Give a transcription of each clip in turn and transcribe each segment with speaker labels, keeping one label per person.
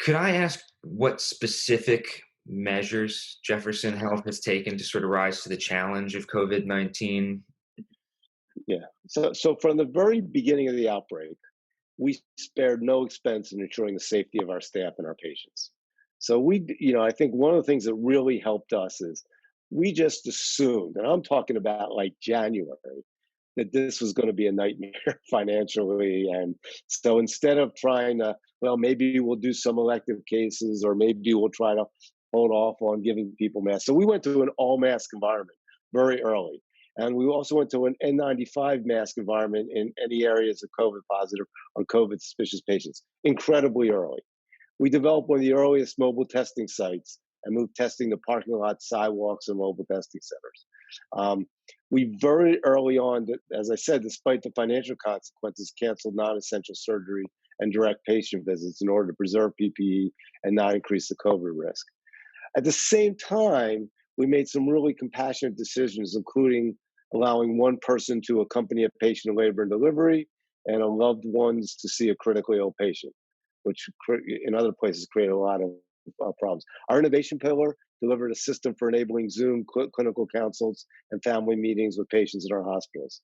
Speaker 1: Could I ask what specific measures Jefferson Health has taken to sort of rise to the challenge of COVID-19?
Speaker 2: Yeah. So from the very beginning of the outbreak, we spared no expense in ensuring the safety of our staff and our patients. So I think one of the things that really helped us is we just assumed, and I'm talking about like January, that this was going to be a nightmare financially. And so instead of trying to, well, maybe we'll do some elective cases or maybe we'll try to hold off on giving people masks. So we went to an all mask environment very early. And we also went to an N95 mask environment in any areas of COVID positive or COVID suspicious patients incredibly early. We developed one of the earliest mobile testing sites and moved testing to parking lots, sidewalks, and mobile testing centers. We very early on, as I said, despite the financial consequences, canceled non-essential surgery and direct patient visits in order to preserve PPE and not increase the COVID risk. At the same time, we made some really compassionate decisions, including allowing one person to accompany a patient in labor and delivery and a loved ones to see a critically ill patient, which in other places created a lot of problems. Our innovation pillar delivered a system for enabling Zoom clinical consults and family meetings with patients in our hospitals.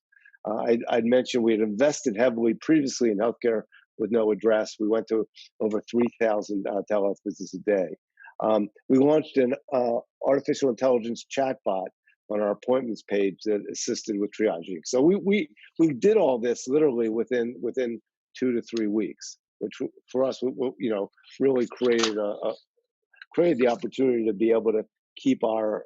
Speaker 2: I'd mentioned we had invested heavily previously in healthcare with no address. We went to over 3,000 telehealth visits a day. We launched an artificial intelligence chatbot on our appointments page that assisted with triaging. So we did all this literally within 2 to 3 weeks, which for us, really created the opportunity to be able to keep our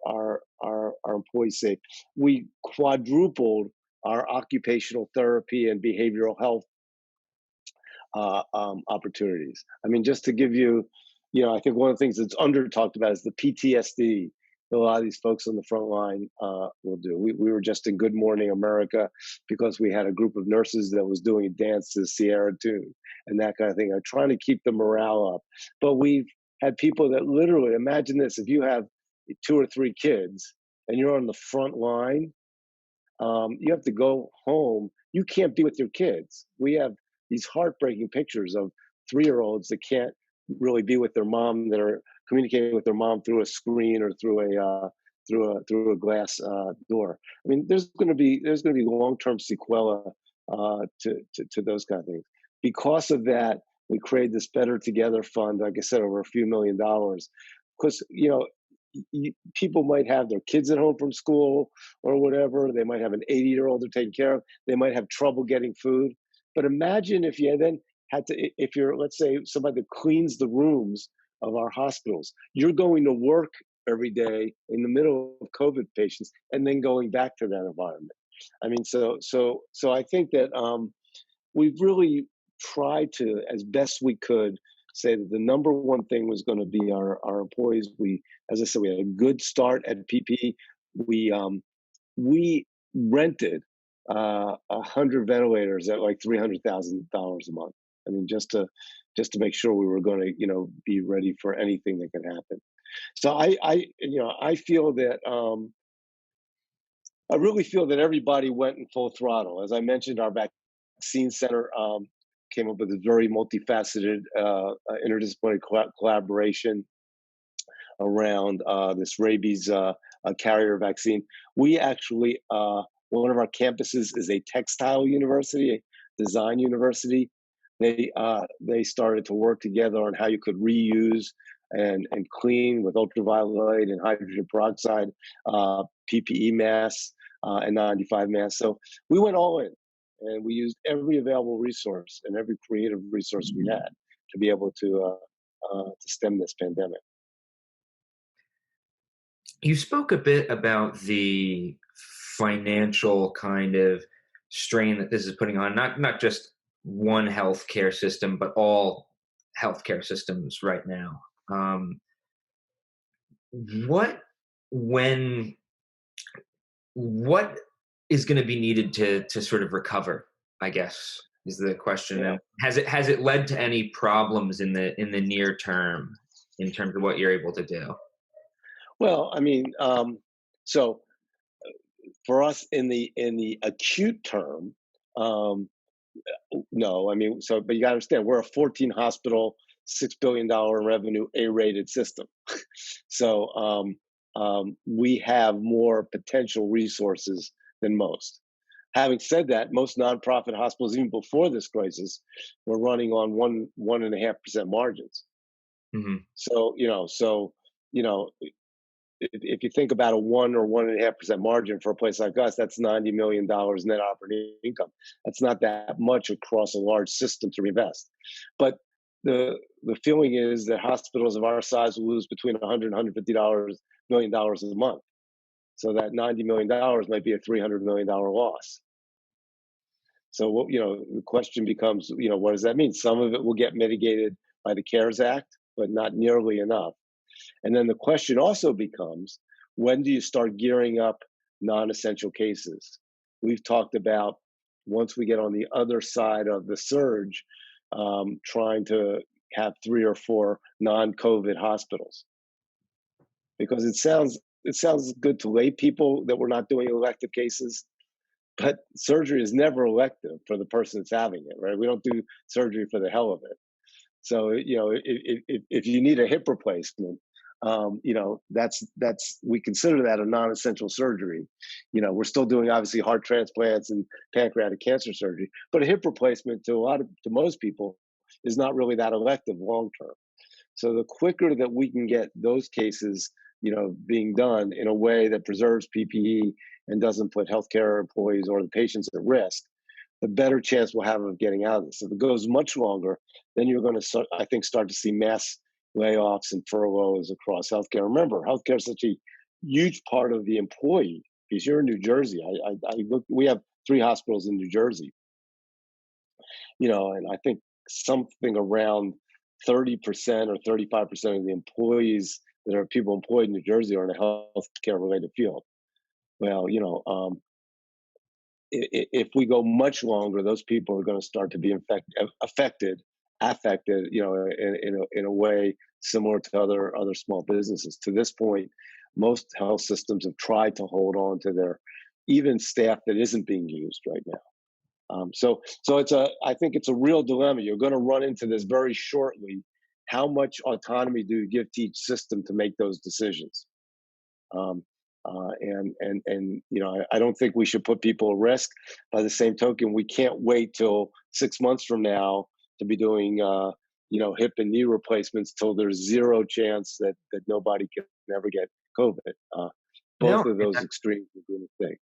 Speaker 2: employees safe. We quadrupled our occupational therapy and behavioral health opportunities. I mean, just to give you, I think one of the things that's under talked about is the PTSD that a lot of these folks on the front line will do. We were just in Good Morning America because we had a group of nurses that was doing a dance to the Sierra tune and that kind of thing. I'm trying to keep the morale up. But we've had people that literally, imagine this, if you have 2 or 3 kids and you're on the front line, you have to go home. You can't be with your kids. We have these heartbreaking pictures of 3-year-olds that can't really be with their mom, that are communicating with their mom through a screen or through a glass door. I mean, there's going to be long-term sequela to those kind of things. Because of that, we created this Better Together fund, like I said, over a few $1 million. Because people might have their kids at home from school or whatever. They might have an 80-year-old they're taking care of. They might have trouble getting food. But imagine if you then had to, if you're, let's say, somebody that cleans the rooms of our hospitals, you're going to work every day in the middle of COVID patients and then going back to that environment. I mean, so I think that we've really tried to, as best we could, say that the number one thing was going to be our employees. As I said, we had a good start at PPE. We rented 100 ventilators at like $300,000 a month. I mean, just to make sure we were going to, be ready for anything that could happen. So I feel that I really feel that everybody went in full throttle. As I mentioned, our vaccine center came up with a very multifaceted interdisciplinary collaboration around this rabies carrier vaccine. We actually, one of our campuses is a textile university, a design university. They started to work together on how you could reuse and clean with ultraviolet light and hydrogen peroxide PPE masks and 95 masks. So we went all in, and we used every available resource and every creative resource we had to be able to stem this pandemic.
Speaker 1: You spoke a bit about the financial kind of strain that this is putting on not just one healthcare system, but all healthcare systems right now. What when what is going to be needed to sort of recover, I guess, is the question.
Speaker 2: Yeah.
Speaker 1: And has it led to any problems in the near term in terms of what you're able to do?
Speaker 2: Well, I mean, so for us in the acute term, no, I mean, but you got to understand, we're a 14 hospital, $6 billion in revenue A-rated system. So we have more potential resources than most. Having said that, most nonprofit hospitals, even before this crisis, were running on 1.5% margins.
Speaker 1: Hmm.
Speaker 2: So if you think about a 1 or 1.5% margin for a place like us, that's $90 million net operating income. That's not that much across a large system to reinvest. But the feeling is that hospitals of our size will lose between 100 and $150 million a month. So that $90 million might be a $300 million loss. So the question becomes, what does that mean? Some of it will get mitigated by the CARES Act, but not nearly enough. And then the question also becomes, when do you start gearing up non-essential cases? We've talked about, once we get on the other side of the surge, trying to have 3 or 4 non-COVID hospitals, because it sounds good to lay people that we're not doing elective cases, but surgery is never elective for the person that's having it, right? We don't do surgery for the hell of it. So if you need a hip replacement, that's we consider that a non-essential surgery. We're still doing obviously heart transplants and pancreatic cancer surgery, but a hip replacement to most people is not really that elective long term. So the quicker that we can get those cases, being done in a way that preserves PPE and doesn't put healthcare employees or the patients at risk, the better chance we'll have of getting out of this. If it goes much longer, then you're going to, I think, start to see mass layoffs and furloughs across healthcare. Remember, healthcare is such a huge part of the employee. Because you're in New Jersey, I look. We have 3 hospitals in New Jersey, and I think something around 30% or 35% of the employees that are people employed in New Jersey are in a healthcare related field. Well, if we go much longer, those people are going to start to be affected, in a way similar to other small businesses. To this point, most health systems have tried to hold on to their even staff that isn't being used right now. So I think it's a real dilemma. You're going to run into this very shortly. How much autonomy do you give to each system to make those decisions? I don't think we should put people at risk. By the same token, we can't wait till 6 months from now to be doing, hip and knee replacements till there's zero chance that nobody can ever get COVID. Both
Speaker 1: No,
Speaker 2: of those extremes are a good thing.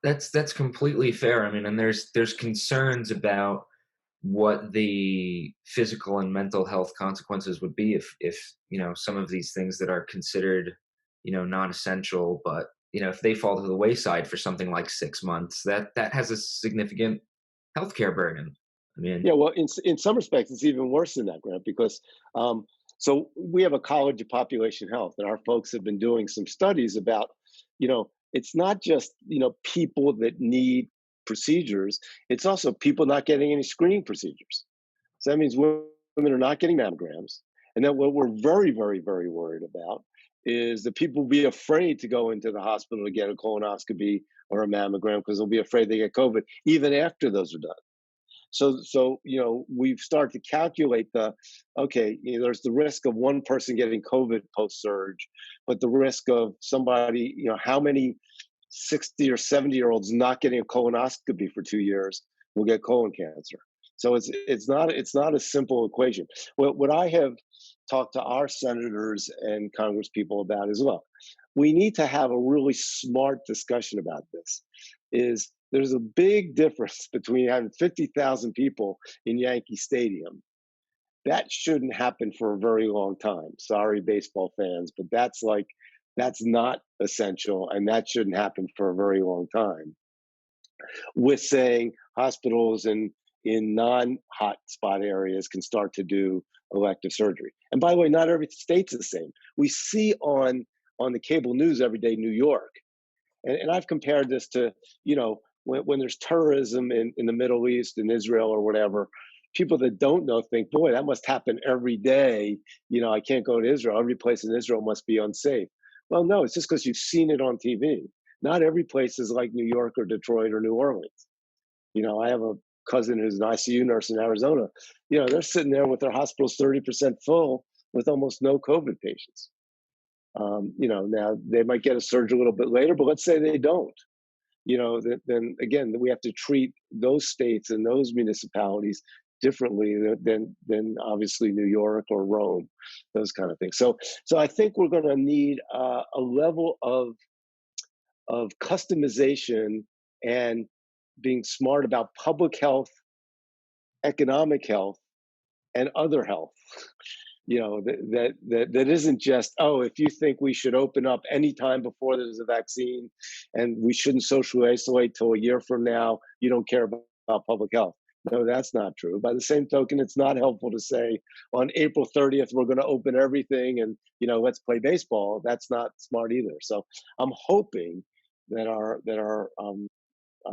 Speaker 1: that's completely fair. I mean, and there's concerns about what the physical and mental health consequences would be if some of these things that are considered non-essential, but if they fall to the wayside for something like 6 months, that has a significant healthcare burden. I mean,
Speaker 2: Yeah, well, in some respects, it's even worse than that, Grant, because so we have a college of population health, and our folks have been doing some studies about, it's not just people that need procedures; it's also people not getting any screening procedures. So that means women are not getting mammograms, and then what we're very, very, very worried about is that people will be afraid to go into the hospital to get a colonoscopy or a mammogram because they'll be afraid they get COVID even after those are done. So we've started to calculate there's the risk of one person getting COVID post surge, but the risk of somebody, how many 60 or 70-year-olds not getting a colonoscopy for 2 years will get colon cancer. So it's not a simple equation. What I have talked to our senators and Congress people about as well, we need to have a really smart discussion about this. There's a big difference between having 50,000 people in Yankee Stadium. That shouldn't happen for a very long time. Sorry, baseball fans, but that's not essential, and that shouldn't happen for a very long time. With saying hospitals in non-hot spot areas can start to do elective surgery. And by the way, not every state's the same. We see on the cable news every day New York, and I've compared this to when there's terrorism in the Middle East, in Israel or whatever. People that don't know think, boy, that must happen every day. I can't go to Israel. Every place in Israel must be unsafe. Well, no, it's just because you've seen it on TV. Not every place is like New York or Detroit or New Orleans. I have a cousin who's an ICU nurse in Arizona. They're sitting there with their hospitals 30% full with almost no COVID patients. Now they might get a surge a little bit later, but let's say they don't. Then again, we have to treat those states and those municipalities differently than obviously New York or Rome, those kind of things. So I think we're going to need a level of customization and being smart about public health, economic health, and other health. That isn't just, oh, if you think we should open up anytime before there's a vaccine and we shouldn't socially isolate till a year from now, you don't care about public health. No, that's not true. By the same token, it's not helpful to say on April 30th we're going to open everything and let's play baseball. That's not smart either. So I'm hoping that our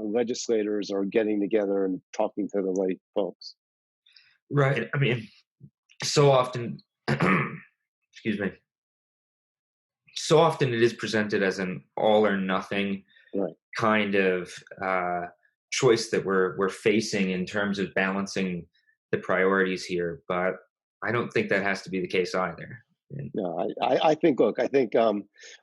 Speaker 2: legislators are getting together and talking to the right folks.
Speaker 1: Right. I mean, so often, excuse me, so often it is presented as an all or nothing
Speaker 2: Right.
Speaker 1: kind of choice that we're facing in terms of balancing the priorities here. But I don't think that has to be the case either.
Speaker 2: No, I think, look, I think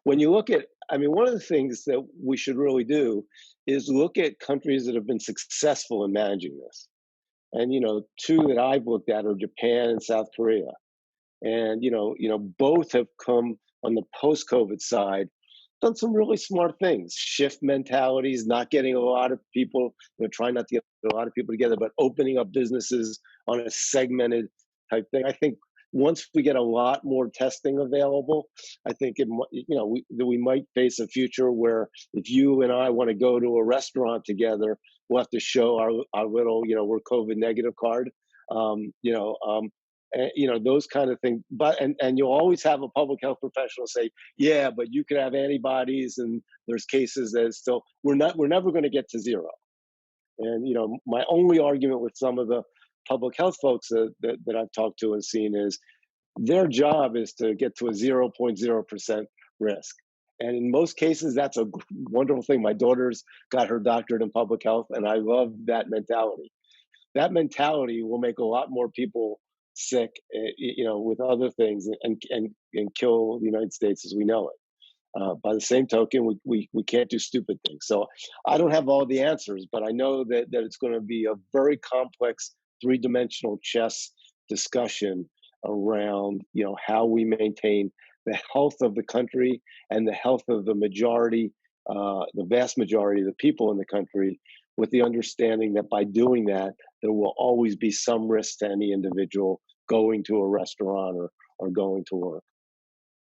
Speaker 2: when you look at, I mean, one of the things that we should really do is look at countries that have been successful in managing this. And, two that I've looked at are Japan and South Korea. And, both have come on the post-COVID side, done some really smart things, shift mentalities, not getting a lot of people, trying not to get a lot of people together, but opening up businesses on a segmented type thing. I think once we get a lot more testing available, I think we might face a future where if you and I want to go to a restaurant together, we'll have to show our little, we're COVID negative card. Those kind of things. But and you'll always have a public health professional say, yeah, but you could have antibodies, and there's cases that it's still we're never going to get to zero. And my only argument with some of the public health folks that I've talked to and seen is their job is to get to a 0.0% risk. And in most cases, that's a wonderful thing. My daughter's got her doctorate in public health, and I love that mentality. That mentality will make a lot more people sick, with other things, and kill the United States as we know it. By the same token, we can't do stupid things. So I don't have all the answers, but I know that it's going to be a very complex three-dimensional chess discussion around how we maintain the health of the country and the health of the vast majority of the people in the country, with the understanding that by doing that, there will always be some risk to any individual going to a restaurant or going to work.